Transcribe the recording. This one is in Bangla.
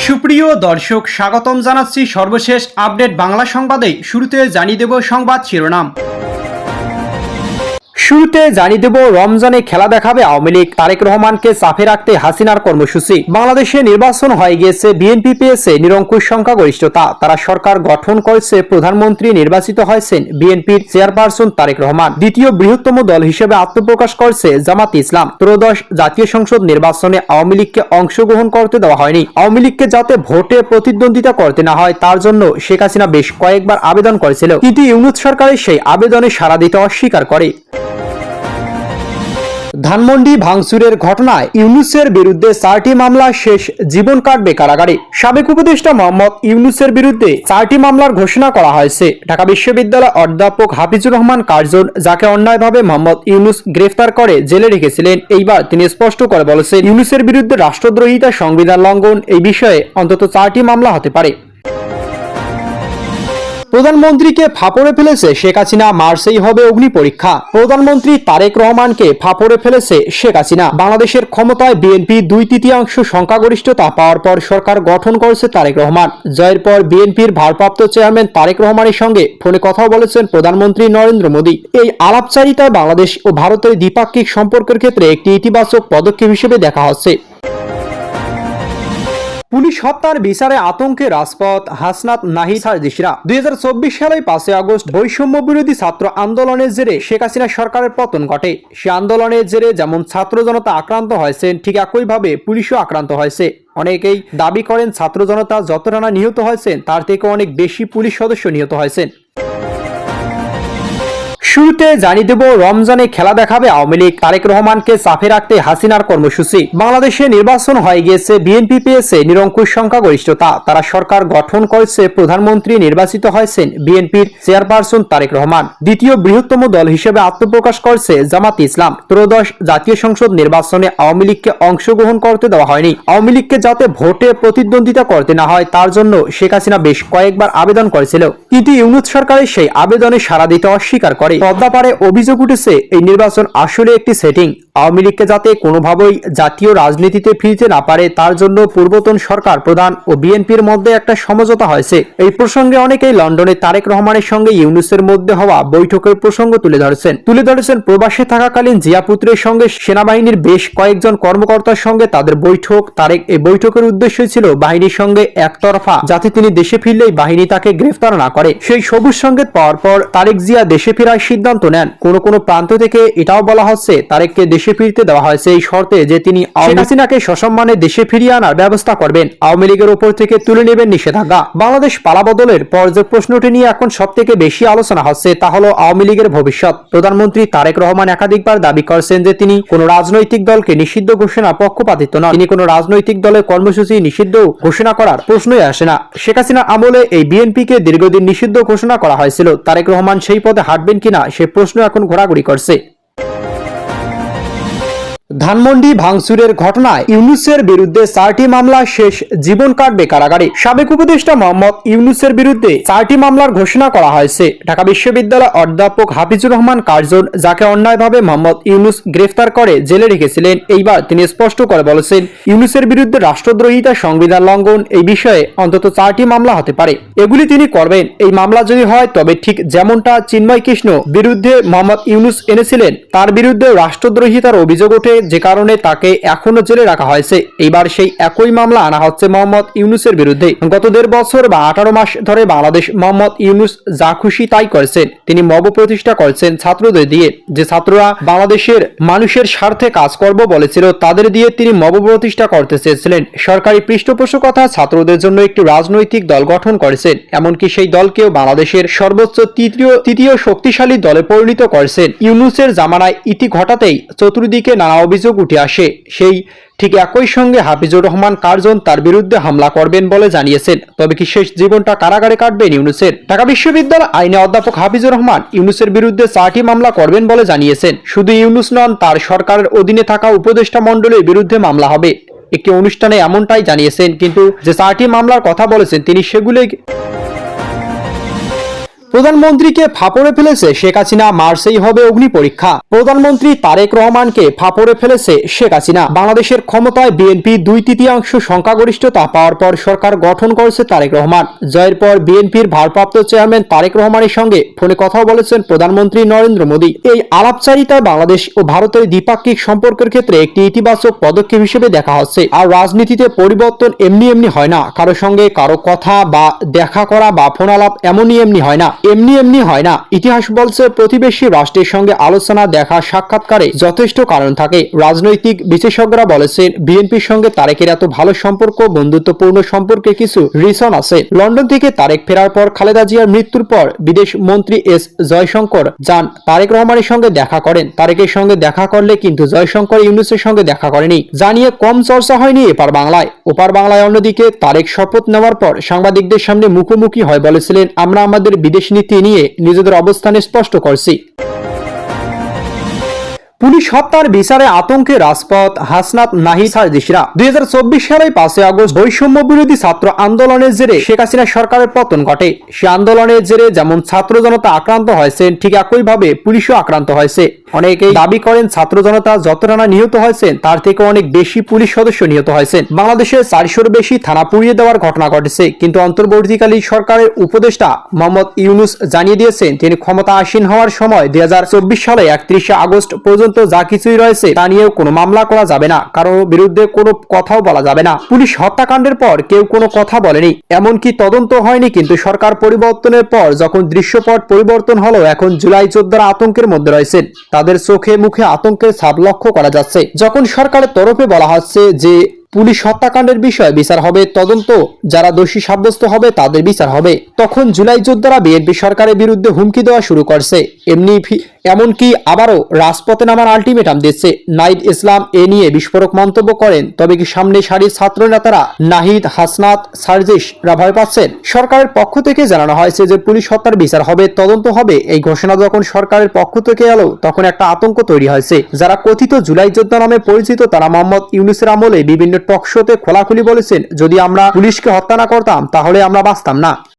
সুপ্রিয় দর্শক, স্বাগতম জানাচ্ছি সর্বশেষ আপডেট বাংলা সংবাদে। শুরুতে জানিয়ে দেব সংবাদ শিরোনাম। শুরুতে জানিয়ে দেব রমজানে খেলা দেখাবে আওয়ামী লীগ, তারেক রহমানকে চাপে রাখতে হাসিনার কর্মসূচি। বাংলাদেশে নির্বাচন হয়ে গিয়েছে, বিএনপি পেয়েছে নিরঙ্কুশ সংখ্যাগরিষ্ঠতা। তারা সরকার গঠন করেছে, প্রধানমন্ত্রী নির্বাচিত হয়েছেন বিএনপির চেয়ারপারসন তারেক রহমান। দ্বিতীয় বৃহত্তম দল হিসেবে আত্মপ্রকাশ করছে জামাত ইসলাম। ত্রয়োদশ জাতীয় সংসদ নির্বাচনে আওয়ামী লীগকে অংশগ্রহণ করতে দেওয়া হয়নি। আওয়ামী লীগকে যাতে ভোটে প্রতিদ্বন্দ্বিতা করতে না হয় তার জন্য শেখ হাসিনা বেশ কয়েকবার আবেদন করেছিল, কিন্তু ইউনূস সরকারের সেই আবেদনে সাড়া দিতে অস্বীকার করে। ধানমন্ডি ভাঙচুরের ঘটনায় ইউনূসের বিরুদ্ধে 4টি মামলা, শেষ জীবন কাটবে কারাগারে। সাবেক উপদেষ্টা মোহাম্মদ ইউনূসের বিরুদ্ধে 4টি মামলার ঘোষণা করা হয়েছে। ঢাকা বিশ্ববিদ্যালয়ের অধ্যাপক হাফিজুর রহমান কার্জন, যাকে অন্যায়ভাবে মোহাম্মদ ইউনূস গ্রেফতার করে জেলে রেখেছিলেন, এইবার তিনি স্পষ্ট করে বলেছেন ইউনূসের বিরুদ্ধে রাষ্ট্রদ্রোহিতা, সংবিধান লঙ্ঘন এই বিষয়ে অন্তত 4টি মামলা হতে পারে। প্রধানমন্ত্রীকে ফাঁপড়ে ফেলেছে শেখ হাসিনা, মার্চেই হবে অগ্নি পরীক্ষা। প্রধানমন্ত্রী তারেক রহমানকে ফাঁপড়ে ফেলেছে শেখ হাসিনা। বাংলাদেশের ক্ষমতায় বিএনপি 2/3 সংখ্যাগরিষ্ঠতা পাওয়ার পর সরকার গঠন করেছে তারেক রহমান। জয়ের পর বিএনপির ভারপ্রাপ্ত চেয়ারম্যান তারেক রহমানের সঙ্গে ফোনে কথা বলেছেন প্রধানমন্ত্রী নরেন্দ্র মোদী। এই আলাপচারিতা বাংলাদেশ ও ভারতের দ্বিপাক্ষিক সম্পর্কের ক্ষেত্রে একটি ইতিবাচক পদক্ষেপ হিসেবে দেখা হচ্ছে। পুলিশ হত্যার বিচারে আতঙ্কে রাজপথ, হাসনাত নাহিদ সার্জিসরা। 2024 সালের 5 আগস্ট বৈষম্য বিরোধী ছাত্র আন্দোলনের জেরে শেখ হাসিনা সরকারের পতন ঘটে। সে আন্দোলনের জেরে যেমন ছাত্র জনতা আক্রান্ত হয়েছেন, ঠিক একইভাবে পুলিশও আক্রান্ত হয়েছে। অনেকেই দাবি করেন ছাত্র জনতা যতটা না নিহত হয়েছেন তার থেকে অনেক বেশি পুলিশ সদস্য নিহত হয়েছেন। শুরুতে জানিয়ে দেব রমজানে খেলা দেখাবে আওয়ামী লীগ, তারেক রহমানকে চাপে রাখতে হাসিনার কর্মসূচি। বাংলাদেশে নির্বাচন হয়ে গিয়েছে, বিএনপি পেয়েছে নিরঙ্কুশ সংখ্যাগরিষ্ঠতা। তারা সরকার গঠন করেছে, প্রধানমন্ত্রী নির্বাচিত হয়েছেন বিএনপির চেয়ারপারসন তারেক রহমান। দ্বিতীয় বৃহত্তম দল হিসেবে আত্মপ্রকাশ করছে জামাত ইসলাম। ত্রয়োদশ জাতীয় সংসদ নির্বাচনে আওয়ামী লীগকে অংশগ্রহণ করতে দেওয়া হয়নি। আওয়ামী লীগকে যাতে ভোটে প্রতিদ্বন্দ্বিতা করতে না হয় তার জন্য শেখ হাসিনা বেশ কয়েকবার আবেদন করেছিল, কিন্তু ইউনূস সরকারের সেই আবেদনে সাড়া দিতে অস্বীকার করে। পদ্মাপাড়ে অভিযোগ উঠেছে এই নির্বাচন আসলে একটি সেটিং। আওয়ামী লীগকে যাতে কোনোভাবেই জাতীয় রাজনীতিতে ফিরতে না পারে তার জন্য পূর্বতন সরকার প্রধান ও বিএনপির মধ্যে একটা সমঝোতা হয়েছে। এই প্রসঙ্গে অনেকেই লন্ডনে তারেক রহমানের সঙ্গে ইউনূসের মধ্যে হওয়া বৈঠকের প্রসঙ্গ তুলে ধরেছেন। প্রবাসে থাকাকালীন জিয়া পুত্রের সঙ্গে সেনাবাহিনীর বেশ কয়েকজন কর্মকর্তার সঙ্গে তাদের বৈঠক। তারেক এই বৈঠকের উদ্দেশ্য ছিল বাহিনীর সঙ্গে একতরফা, যাতে তিনি দেশে ফিরলেই বাহিনী তাকে গ্রেফতার না করে। সেই সবুজ সংকেত পাওয়ার পর তারেক জিয়া দেশে ফেরার সিদ্ধান্ত নেন। কোনো প্রান্ত থেকে এটাও বলা হচ্ছে তারেককে দেশে ফিরতে দেওয়া হয়েছে এই শর্তে যে তিনি শেখ হাসিনাকে সসম্মানে দেশে ফিরিয়ে আনার ব্যবস্থা করবেন, আওয়ামী লীগের উপর থেকে তুলে নেবেন নিষেধাজ্ঞা। বাংলাদেশ পালাবদলের পর যে প্রশ্নটি নিয়ে এখন সব থেকে বেশি আলোচনা হচ্ছে তা হলো আওয়ামী লীগের ভবিষ্যৎ। প্রধানমন্ত্রী তারেক রহমান একাধিকবার দাবি করেছেন যে তিনি কোনো রাজনৈতিক দলকে নিষিদ্ধ ঘোষণা পক্ষপাতিত্ব নন। তিনি কোনো রাজনৈতিক দলের কর্মসূচি নিষিদ্ধ ঘোষণা করার প্রশ্নই আসে না। শেখ হাসিনার আমলে এই বিএনপিকে দীর্ঘদিন নিষিদ্ধ ঘোষণা করা হয়েছিল। তারেক রহমান সেই পথে হাঁটবেন কিনা সে প্রশ্ন এখন ঘোরাঘুরি করছে। ধানমন্ডি ভাঙচুরের ঘটনায় ইউনূসের বিরুদ্ধে 4টি মামলা, শেষ জীবন কাটবে কারাগারে। সাবেক উপদেষ্টা মোহাম্মদ ইউনূসের বিরুদ্ধে 4টি মামলার ঘোষণা করা হয়েছে। ঢাকা বিশ্ববিদ্যালয়ের অধ্যাপক হাফিজুর রহমান কার্জন, যাকে অন্যায়ভাবে মোহাম্মদ ইউনূস গ্রেফতার করে জেলে রেখেছিলেন, এইবার তিনি স্পষ্ট করে বলেছেন ইউনূসের বিরুদ্ধে রাষ্ট্রদ্রোহিতা, সংবিধান লঙ্ঘন এই বিষয়ে অন্তত 4টি মামলা হতে পারে। এগুলি তিনি করবেন। এই মামলা যদি হয় তবে ঠিক যেমনটা চিন্ময় কৃষ্ণ বিরুদ্ধে মোহাম্মদ ইউনূস এনেছিলেন তার বিরুদ্ধে রাষ্ট্রদ্রোহিতার অভিযোগ ওঠে, যে কারণে তাকে এখনো জেলে রাখা হয়েছে। এইবার সেই একই মামলা আনা হচ্ছে মোহাম্মদ ইউনূসের বিরুদ্ধে। গত 1.5 বছর বা 18 মাস ধরে বাংলাদেশ মোহাম্মদ ইউনূস যা খুশি তাই করেছেন। তিনি মব প্রতিষ্ঠা করেছেন ছাত্রদের দিয়ে। যে ছাত্ররা বাংলাদেশের মানুষের স্বার্থে কাজ করব বলেছিল তাদের দিয়ে তিনি মব প্রতিষ্ঠা করতে চেয়েছিলেন। সরকারি পৃষ্ঠপোষকতা ছাত্রদের জন্য একটি রাজনৈতিক দল গঠন করেছেন, এমনকি সেই দলকেও বাংলাদেশের সর্বোচ্চ তৃতীয় শক্তিশালী দলে পরিণত করেছেন। ইউনূসের জামানায় ইতি ঘটাতেই চতুর্দিকে নানা অভিযোগ উঠে আসে। সেই ঠিক একই সঙ্গে হাফিজুর রহমান কার্জন তার বিরুদ্ধে হামলা করবেন বলে জানিয়েছেন। তবে কি শেষ জীবনটা কারাগারে কাটবেন ইউনূসের? ঢাকা বিশ্ববিদ্যালয় আইনে অধ্যাপক হাফিজুর রহমান ইউনূসের বিরুদ্ধে 4টি মামলা করবেন বলে জানিয়েছেন। শুধু ইউনূস নন, তার সরকারের অধীনে থাকা উপদেষ্টা মণ্ডলীর বিরুদ্ধে মামলা হবে। একটি অনুষ্ঠানে এমনটাই জানিয়েছেন, কিন্তু যে 4টি মামলার কথা বলেছেন তিনি সেগুলো প্রধানমন্ত্রীকে ফাপড়ে ফেলেছে শেখ হাসিনা, মার্চেই হবে অগ্নি পরীক্ষা। প্রধানমন্ত্রী তারেক রহমানকে ফাপড়ে ফেলেছে শেখ হাসিনা। বাংলাদেশের ক্ষমতায় বিএনপি 2/3 সংখ্যাগরিষ্ঠতা পাওয়ার পর সরকার গঠন করেছে তারেক রহমান। জয়ের পর বিএনপির ভারপ্রাপ্ত চেয়ারম্যান তারেক রহমানের সঙ্গে ফোনে কথাও বলেছেন প্রধানমন্ত্রী নরেন্দ্র মোদী। এই আলাপচারিতায় বাংলাদেশ ও ভারতের দ্বিপাক্ষিক সম্পর্কের ক্ষেত্রে একটি ইতিবাচক পদক্ষেপ হিসেবে দেখা হচ্ছে। আর রাজনীতিতে পরিবর্তন এমনি এমনি হয় না। কারো সঙ্গে কারো কথা বা দেখা করা বা ফোন আলাপ এমনি হয় না, এমনি হয় না। ইতিহাস বলছে প্রতিবেশী রাষ্ট্রের সঙ্গে আলোচনা, দেখা, সাক্ষাৎকারে যথেষ্ট কারণ থাকে। রাজনৈতিক বিশেষজ্ঞরা বলেছেন বিএনপির সঙ্গে তারেকের এত ভালো সম্পর্ক, বন্ধুত্বপূর্ণ সম্পর্কে কিছু রিজন আছে। লন্ডন থেকে তারেক ফেরার পর খালেদা জিয়ার মৃত্যুর পর বিদেশ মন্ত্রী এস জয়শঙ্কর যান তারেক রহমানের সঙ্গে দেখা করেন। তারেকের সঙ্গে দেখা করলে কিন্তু জয়শঙ্কর ইউনূসের সঙ্গে দেখা করেনি, জানিয়ে কম চর্চা হয়নি এপার বাংলায়। ওপার বাংলায় অন্যদিকে তারেক শপথ নেওয়ার পর সাংবাদিকদের সামনে মুখোমুখি হয় বলেছিলেন, আমরা আমাদের বিদেশ নীতি নিয়ে নিজেদের অবস্থান স্পষ্ট করছি। পুলিশ হত্যার বিচারে আতঙ্কে রাজপথ, হাসনাত, নাহিদ, সার্জিসরা। 2024 সালের 5 আগস্ট বৈষম্য বিরোধী ছাত্র আন্দোলনের জেরে শেখ হাসিনা সরকারের পতন ঘটে। সে আন্দোলনের জেরে যেমন ছাত্র জনতা আক্রান্ত হয়েছে, ঠিক একইভাবে পুলিশও আক্রান্ত হয়েছে। অনেকেই দাবি করেন ছাত্র জনতা যতটা না নিহত হয়েছেন তার থেকে অনেক বেশি পুলিশ সদস্য নিহত হয়েছেন। বাংলাদেশে 400-র বেশি থানা পুড়িয়ে দেওয়ার ঘটনা ঘটেছে। কিন্তু অন্তর্বর্তীকালীন সরকারের উপদেষ্টা মোহাম্মদ ইউনূস জানিয়ে দিয়েছেন তিনি ক্ষমতা আসীন হওয়ার সময় 2024 সালে 31 আগস্ট পর্যন্ত যা কিছুই রয়েছে তা নিয়েও কোনো মামলা করা যাবে না, কারোর বিরুদ্ধে কোনো কথাও বলা যাবে না। পুলিশ হত্যাকাণ্ডের পর কেউ কোনো কথা বলেনি, এমনকি তদন্ত হয়নি। কিন্তু সরকার পরিবর্তনের পর যখন দৃশ্যপট পরিবর্তন হলো, এখন জুলাই যোদ্ধারা আতঙ্কের মধ্যে রয়েছেন। তাদের চোখে মুখে আতঙ্কের ছাপ লক্ষ্য করা যাচ্ছে। যখন সরকারের তরফে বলা হচ্ছে যে পুলিশ হত্যাকাণ্ডের বিষয়ে বিচার হবে, তদন্ত, যারা দোষী সাব্যস্ত হবে তাদের বিচার হবে, তখন জুলাই যোদ্ধারা বিএনপি সরকারের বিরুদ্ধে হুমকি দেওয়া শুরু করছে। এমনকি আবারও রাজপথে নামার আলটিমেটাম দিচ্ছে। নাহিদ ইসলাম এ নিয়ে বিস্ফোরক মন্তব্য করেন। তবে কি সামনে সারির ছাত্র নেতারা নাহিদ, হাসনাত, সার্জিসরা ভয় পাচ্ছেন? সরকারের পক্ষ থেকে জানানো হয়েছে যে পুলিশ হত্যার বিচার হবে, তদন্ত হবে। এই ঘোষণা যখন সরকারের পক্ষ থেকে এলো তখন একটা আতঙ্ক তৈরি হয়েছে। যারা কথিত জুলাই যোদ্ধা নামে পরিচিত তারা মোহাম্মদ ইউনূসের আমলে বিভিন্ন টক শোতে খোলাখুলি বলেছেন, যদি আমরা পুলিশকে হত্যা না করতাম তাহলে আমরা বাঁচতাম না।